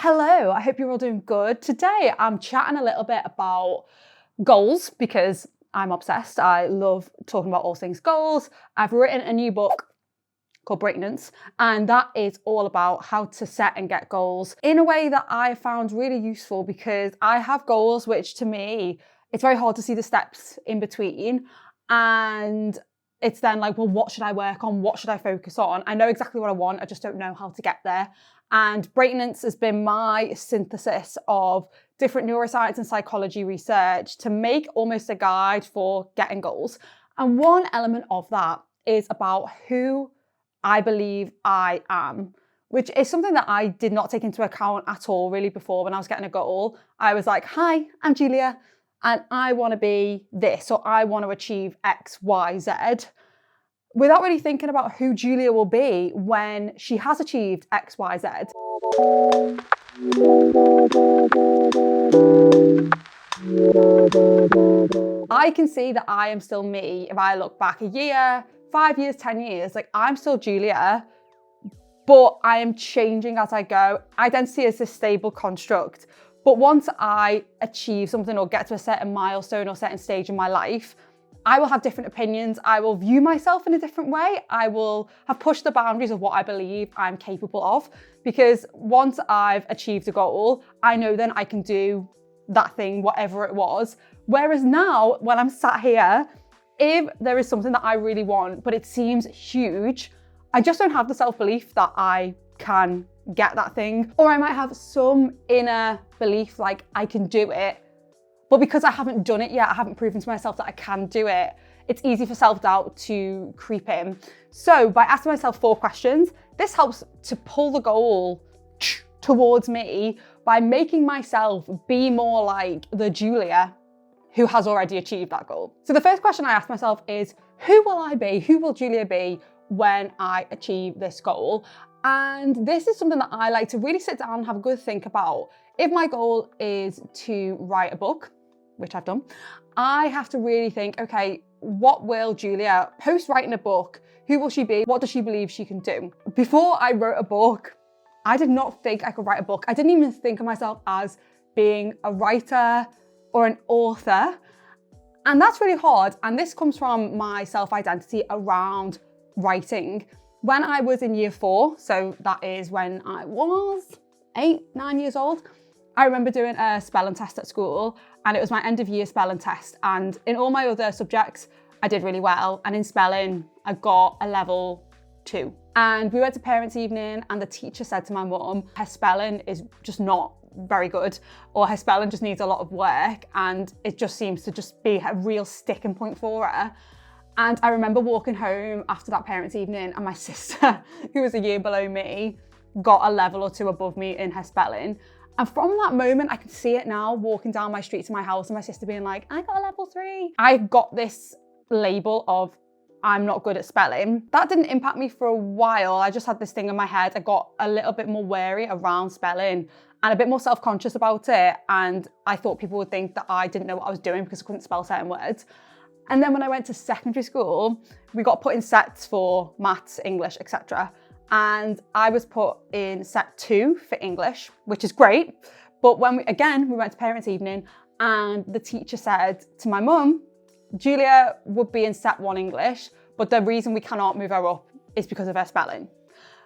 Hello, I hope you're all doing good. Today I'm chatting a little bit about goals because I'm obsessed. I love talking about all things goals. I've written a new book called Breaknance, and that is all about how to set and get goals in a way that I found really useful because I have goals which to me, it's very hard to see the steps in between. And it's then like, well, what should I work on? What should I focus on? I know exactly what I want. I just don't know how to get there. And Breaknance has been my synthesis of different neuroscience and psychology research to make almost a guide for getting goals. And one element of that is about who I believe I am, which is something that I did not take into account at all really before when I was getting a goal. I was like, hi, I'm Julia, and I want to be this, or I want to achieve X, Y, Z, without really thinking about who Julia will be when she has achieved X, Y, Z. I can see that I am still me if I look back a year, 5 years, 10 years, like I'm still Julia, but I am changing as I go. Identity is a stable construct, but once I achieve something or get to a certain milestone or certain stage in my life, I will have different opinions. I will view myself in a different way. I will have pushed the boundaries of what I believe I'm capable of, because once I've achieved a goal, I know then I can do that thing, whatever it was. Whereas now, when I'm sat here, if there is something that I really want, but it seems huge, I just don't have the self-belief that I can get that thing. Or I might have some inner belief like I can do it, but because I haven't done it yet, I haven't proven to myself that I can do it, it's easy for self-doubt to creep in. So by asking myself 4 questions, this helps to pull the goal towards me by making myself be more like the Julia who has already achieved that goal. So the first question I ask myself is, who will I be? Who will Julia be when I achieve this goal? And this is something that I like to really sit down and have a good think about. If my goal is to write a book, which I've done, I have to really think, okay, what will Julia, post writing a book, who will she be? What does she believe she can do? Before I wrote a book, I did not think I could write a book. I didn't even think of myself as being a writer or an author. And that's really hard. And this comes from my self-identity around writing. When I was in year 4, so that is when I was 8, 9 years old, I remember doing a spelling test at school, and it was my end of year spelling test. And in all my other subjects, I did really well. And in spelling, I got a level 2. And we went to parents' evening, and the teacher said to my mum, her spelling is just not very good, or her spelling just needs a lot of work, and it just seems to just be a real sticking point for her. And I remember walking home after that parents' evening, and my sister, who was a year below me, got a level or 2 above me in her spelling. And from that moment, I can see it now, walking down my street to my house and my sister being like, I got a level 3. I got this label of I'm not good at spelling. That didn't impact me for a while. I just had this thing in my head. I got a little bit more wary around spelling and a bit more self-conscious about it. And I thought people would think that I didn't know what I was doing because I couldn't spell certain words. And then when I went to secondary school, we got put in sets for maths, English, etc. And I was put in set 2 for English, which is great. But when we went to parents' evening, and the teacher said to my mum, Julia would be in set 1 English, but the reason we cannot move her up is because of her spelling.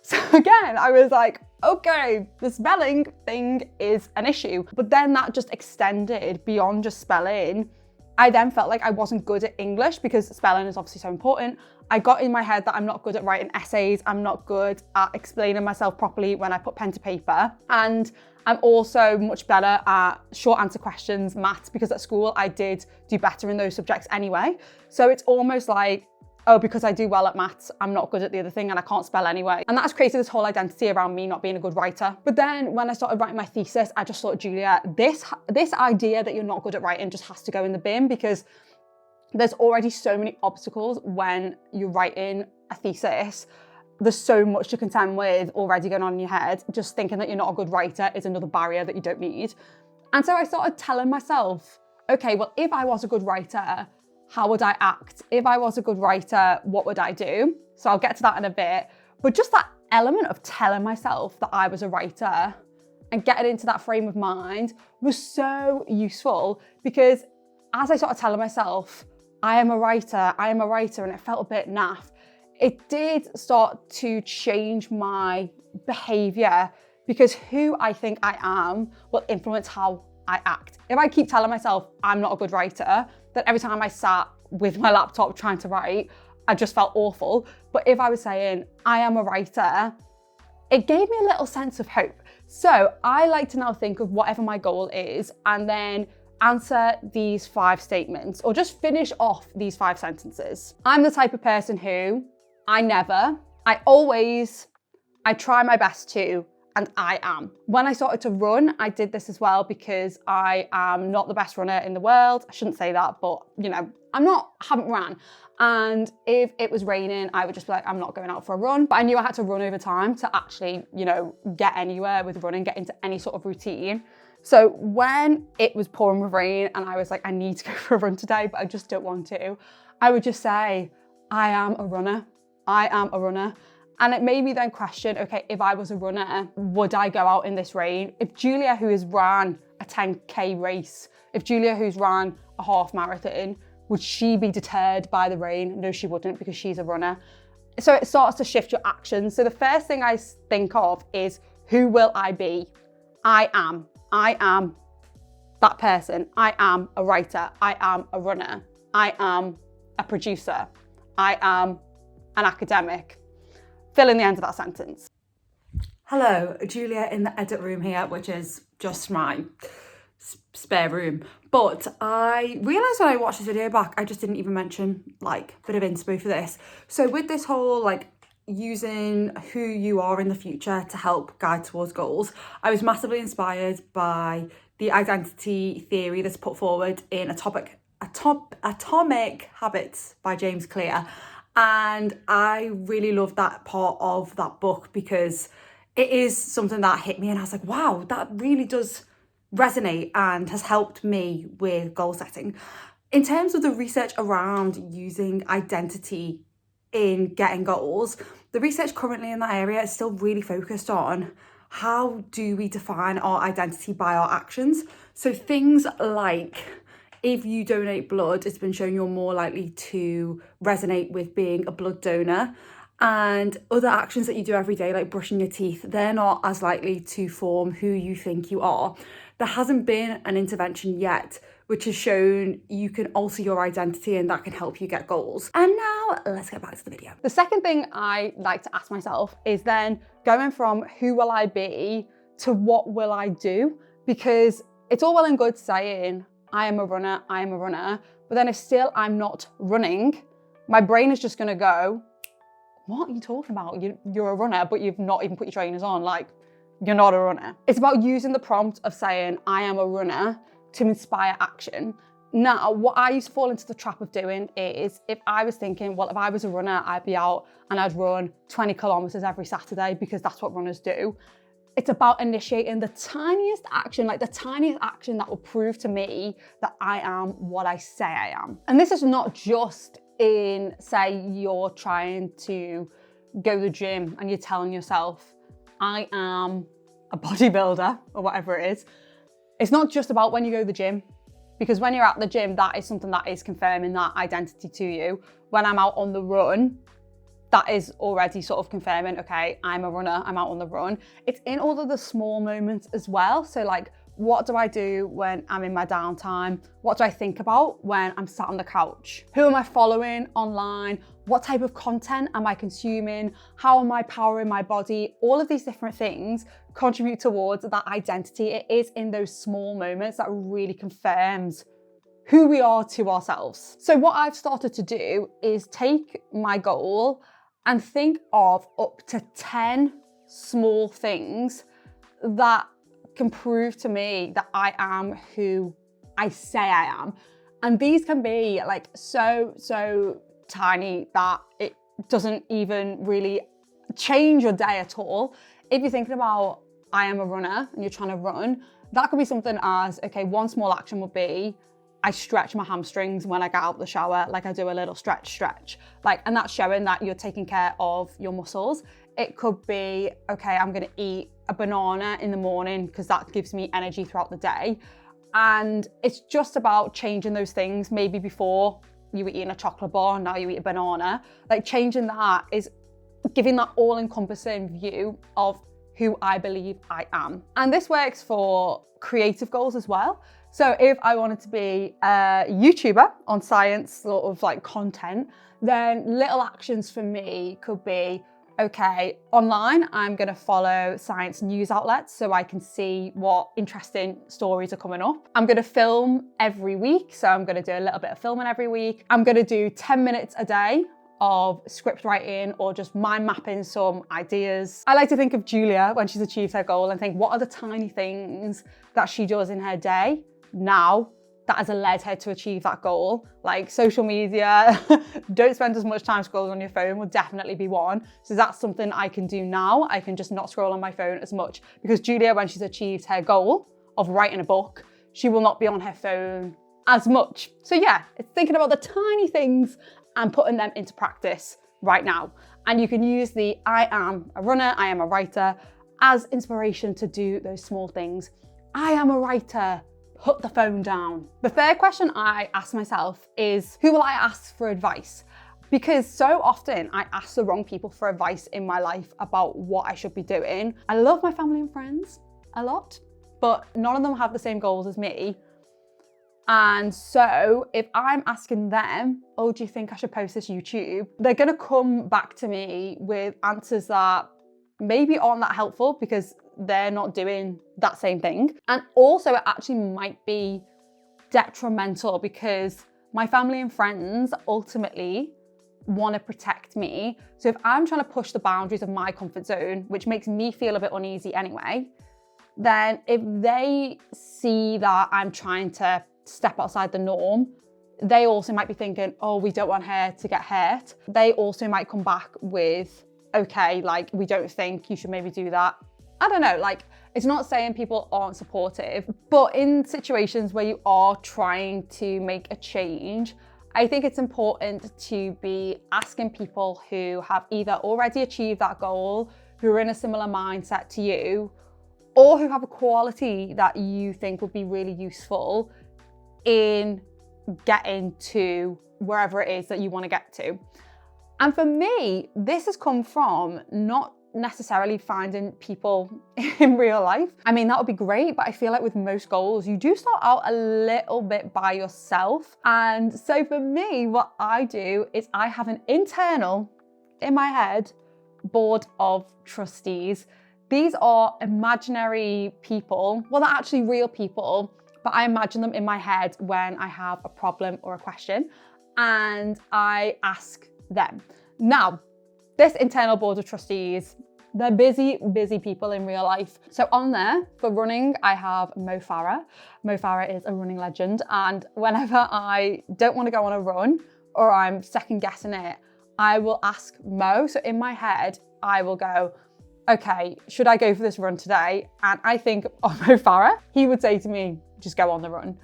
So again, I was like, okay, the spelling thing is an issue. But then that just extended beyond just spelling. I then felt like I wasn't good at English because spelling is obviously so important. I got in my head that I'm not good at writing essays. I'm not good at explaining myself properly when I put pen to paper. And I'm also much better at short answer questions, maths, because at school I did do better in those subjects anyway. So it's almost like, oh, because I do well at maths, I'm not good at the other thing and I can't spell anyway. And that's created this whole identity around me not being a good writer. But then when I started writing my thesis, I just thought, Julia, this idea that you're not good at writing just has to go in the bin, because there's already so many obstacles when you're writing a thesis. There's so much to contend with already going on in your head. Just thinking that you're not a good writer is another barrier that you don't need. And so I started telling myself, okay, well, if I was a good writer, how would I act? If I was a good writer, what would I do? So I'll get to that in a bit. But just that element of telling myself that I was a writer and getting into that frame of mind was so useful, because as I started telling myself, I am a writer, and it felt a bit naff, it did start to change my behaviour, because who I think I am will influence how I act. If I keep telling myself I'm not a good writer, then every time I sat with my laptop trying to write, I just felt awful. But if I was saying I am a writer, it gave me a little sense of hope. So I like to now think of whatever my goal is and then answer these 5 statements, or just finish off these 5 sentences. I'm the type of person who, I never, I always, I try my best to, and I am. When I started to run, I did this as well because I am not the best runner in the world. I shouldn't say that, but you know, haven't ran. And if it was raining, I would just be like, I'm not going out for a run. But I knew I had to run over time to actually, you know, get anywhere with running, get into any sort of routine. So when it was pouring with rain and I was like, I need to go for a run today, but I just don't want to, I would just say, I am a runner. I am a runner. And it made me then question, okay, if I was a runner, would I go out in this rain? If Julia, who has ran a 10K race, if Julia, who's ran a half marathon, would she be deterred by the rain? No, she wouldn't, because she's a runner. So it starts to shift your actions. So the first thing I think of is, who will I be? I am that person. I am a writer. I am a runner. I am a producer. I am an academic. Fill in the end of that sentence. Hello, Julia in the edit room here, which is just my spare room. But I realised when I watched this video back, I just didn't even mention like a bit of inspo for this. So with this whole like using who you are in the future to help guide towards goals, I was massively inspired by the identity theory that's put forward in Atomic Habits by James Clear. And I really love that part of that book because it is something that hit me and I was like, wow, that really does resonate and has helped me with goal setting. In terms of the research around using identity in getting goals, the research currently in that area is still really focused on how do we define our identity by our actions. So things like, if you donate blood, it's been shown you're more likely to resonate with being a blood donor. And other actions that you do every day, like brushing your teeth, they're not as likely to form who you think you are. There hasn't been an intervention yet which has shown you can alter your identity and that can help you get goals. And now let's get back to the video. The second thing I like to ask myself is then going from who will I be to what will I do? Because it's all well and good saying, I am a runner, but then if still I'm not running, my brain is just gonna go, what are you talking about? You're a runner, but you've not even put your trainers on, like, you're not a runner. It's about using the prompt of saying, I am a runner, to inspire action. Now, what I used to fall into the trap of doing is, if I was thinking, well, if I was a runner, I'd be out and I'd run 20 kilometers every Saturday because that's what runners do. It's about initiating the tiniest action, like the tiniest action that will prove to me that I am what I say I am. And this is not just in, say, you're trying to go to the gym and you're telling yourself, I am a bodybuilder or whatever it is. It's not just about when you go to the gym, because when you're at the gym, that is something that is confirming that identity to you. When I'm out on the run, that is already sort of confirming, okay, I'm a runner, I'm out on the run. It's in all of the small moments as well. So like, what do I do when I'm in my downtime? What do I think about when I'm sat on the couch? Who am I following online? What type of content am I consuming? How am I powering my body? All of these different things contribute towards that identity. It is in those small moments that really confirms who we are to ourselves. So what I've started to do is take my goal and think of up to 10 small things that can prove to me that I am who I say I am. And these can be like so tiny that it doesn't even really change your day at all. If you're thinking about, I am a runner and you're trying to run, that could be something as, okay, one small action would be, I stretch my hamstrings when I get out of the shower, like I do a little stretch. Like, and that's showing that you're taking care of your muscles. It could be, okay, I'm gonna eat a banana in the morning because that gives me energy throughout the day. And it's just about changing those things. Maybe before you were eating a chocolate bar, now you eat a banana. Like changing that is giving that all-encompassing view of who I believe I am. And this works for creative goals as well. So if I wanted to be a YouTuber on science sort of like content, then little actions for me could be, okay, online, I'm gonna follow science news outlets so I can see what interesting stories are coming up. I'm gonna film every week, so I'm gonna do a little bit of filming every week. I'm gonna do 10 minutes a day of script writing or just mind mapping some ideas. I like to think of Julia when she's achieved her goal and think, what are the tiny things that she does in her day now that has led her to achieve that goal? Like social media, don't spend as much time scrolling on your phone would definitely be one. So that's something I can do now. I can just not scroll on my phone as much, because Julia, when she's achieved her goal of writing a book, she will not be on her phone as much. So yeah, it's thinking about the tiny things and putting them into practice right now. And you can use the I am a runner, I am a writer as inspiration to do those small things. I am a writer. Put the phone down. The third question I ask myself is, who will I ask for advice? Because so often I ask the wrong people for advice in my life about what I should be doing. I love my family and friends a lot, but none of them have the same goals as me. And so if I'm asking them, oh, do you think I should post this YouTube? They're gonna come back to me with answers that maybe aren't that helpful because they're not doing that same thing. And also it actually might be detrimental because my family and friends ultimately want to protect me. So if I'm trying to push the boundaries of my comfort zone, which makes me feel a bit uneasy anyway, then if they see that I'm trying to step outside the norm, they also might be thinking, oh, we don't want her to get hurt. They also might come back with, okay, like, we don't think you should maybe do that. I don't know, like, it's not saying people aren't supportive, but in situations where you are trying to make a change, I think it's important to be asking people who have either already achieved that goal, who are in a similar mindset to you, or who have a quality that you think would be really useful in getting to wherever it is that you want to get to. And for me, this has come from not necessarily finding people in real life. I mean, that would be great, but I feel like with most goals, you do start out a little bit by yourself. And so for me, what I do is I have an internal, in my head, board of trustees. These are imaginary people. Well, they're actually real people, but I imagine them in my head when I have a problem or a question, and I ask them. Now, this internal board of trustees, they're busy people in real life. So on there, for running, I have Mo Farah. Mo Farah is a running legend, and whenever I don't want to go on a run or I'm second guessing it, I will ask Mo. So in my head, I will go, okay, should I go for this run today? And I think of Mo Farah. He would say to me, just go on the run.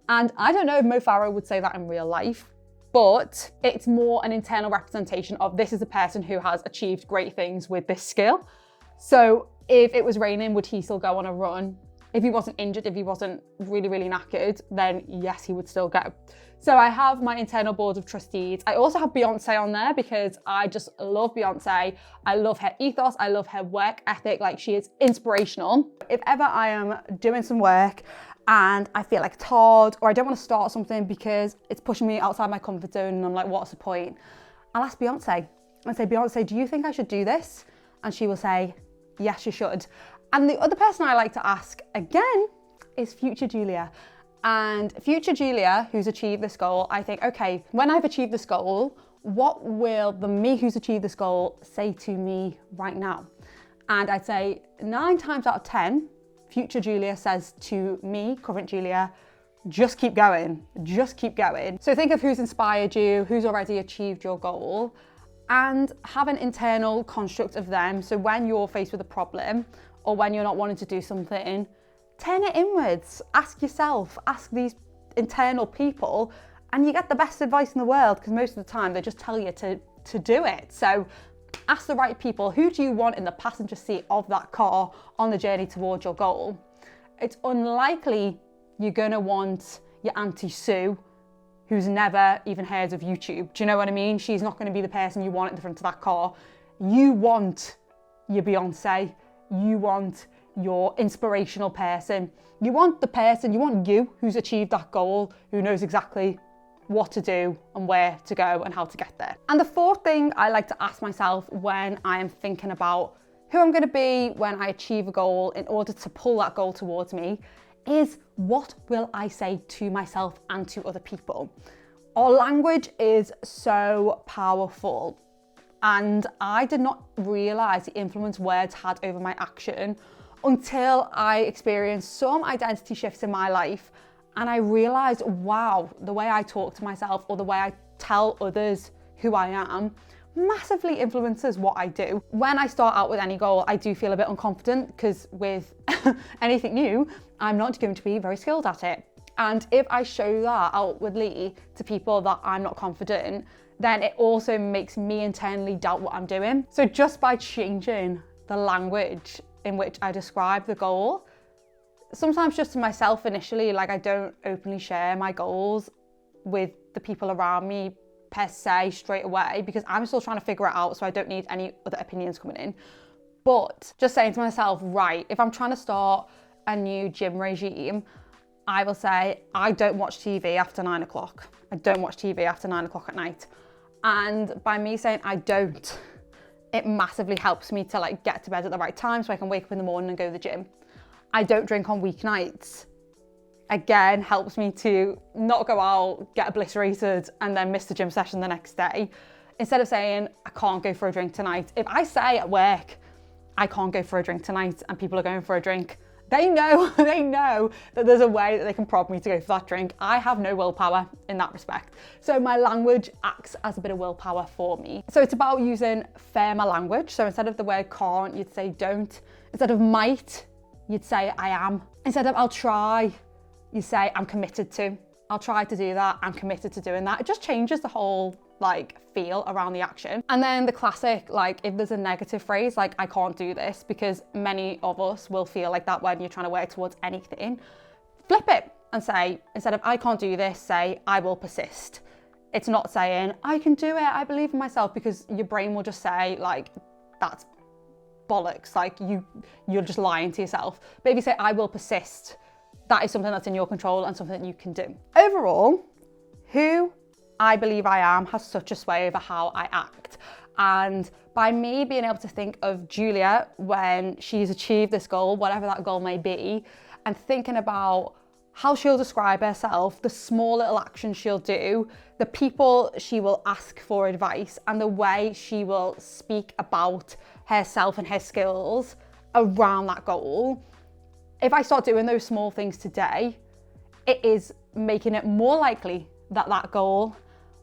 And I don't know if Mo Farah would say that in real life, but it's more an internal representation of this is a person who has achieved great things with this skill. So if it was raining, would he still go on a run? If he wasn't injured, if he wasn't really, really knackered, then yes, he would still go. So I have my internal board of trustees. I also have Beyonce on there because I just love Beyonce. I love her ethos. I love her work ethic. Like, she is inspirational. If ever I am doing some work and I feel like it's hard, or I don't want to start something because it's pushing me outside my comfort zone and I'm like, what's the point? I'll ask Beyonce. I'll say, Beyonce, do you think I should do this? And she will say, yes, you should. And the other person I like to ask again is future Julia. And future Julia, who's achieved this goal, I think, okay, when I've achieved this goal, what will the me who's achieved this goal say to me right now? And I'd say 9 times out of 10, future Julia says to me, current Julia, just keep going, just keep going. So think of who's inspired you, who's already achieved your goal, and have an internal construct of them. So when you're faced with a problem, or when you're not wanting to do something, turn it inwards. Ask yourself, ask these internal people, and you get the best advice in the world, because most of the time they just tell you to do it. So ask the right people, who do you want in the passenger seat of that car on the journey towards your goal? It's unlikely you're gonna want your Auntie Sue, who's never even heard of YouTube. Do you know what I mean? She's not gonna be the person you want at the front of that car. You want your Beyonce, you want your inspirational person. You want the person, you want you who's achieved that goal, who knows exactly what to do and where to go and how to get there. And the fourth thing I like to ask myself when I am thinking about who I'm going to be when I achieve a goal in order to pull that goal towards me is, what will I say to myself and to other people? Our language is so powerful, and I did not realise the influence words had over my action until I experienced some identity shifts in my life, and I realised, wow, the way I talk to myself or the way I tell others who I am massively influences what I do. When I start out with any goal, I do feel a bit unconfident because with anything new, I'm not going to be very skilled at it. And if I show that outwardly to people that I'm not confident, then it also makes me internally doubt what I'm doing. So just by changing the language in which I describe the goal, sometimes just to myself initially, like I don't openly share my goals with the people around me per se straight away because I'm still trying to figure it out, so I don't need any other opinions coming in. But just saying to myself, right, if I'm trying to start a new gym regime, I will say, I don't watch TV after 9 o'clock. I don't watch TV after 9 o'clock at night. And by me saying I don't, it massively helps me to like get to bed at the right time so I can wake up in the morning and go to the gym. I don't drink on weeknights. Again, helps me to not go out, get obliterated, and then miss the gym session the next day. Instead of saying, I can't go for a drink tonight. If I say at work, I can't go for a drink tonight, and people are going for a drink, they know that there's a way that they can prod me to go for that drink. I have no willpower in that respect. So my language acts as a bit of willpower for me. So it's about using firmer language. So instead of the word can't, you'd say don't. Instead of might, you'd say I am. Instead of I'll try, you say I'm committed to. I'll try to do that, I'm committed to doing that. It just changes the whole like feel around the action. And then the classic, like if there's a negative phrase, like I can't do this, because many of us will feel like that when you're trying to work towards anything, flip it and say, instead of I can't do this, say I will persist. It's not saying I can do it, I believe in myself, because your brain will just say like, that's bollocks, like you're just lying to yourself. But if you say I will persist, that is something that's in your control and something that you can do. Overall, who I believe I am has such a sway over how I act. And by me being able to think of Julia when she's achieved this goal, whatever that goal may be, and thinking about how she'll describe herself, the small little actions she'll do, the people she will ask for advice, and the way she will speak about herself and her skills around that goal, if I start doing those small things today, it is making it more likely that that goal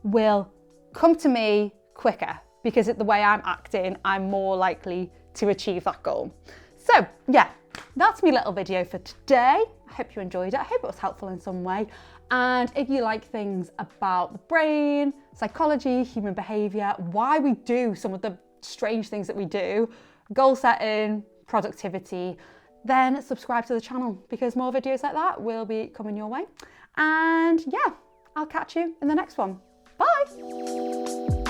will come to me quicker, because the way I'm acting, I'm more likely to achieve that goal. So yeah, that's my little video for today. I hope you enjoyed it. I hope it was helpful in some way. And if you like things about the brain, psychology, human behavior, why we do some of the strange things that we do, goal setting, productivity, then subscribe to the channel, because more videos like that will be coming your way. And yeah, I'll catch you in the next one. Bye.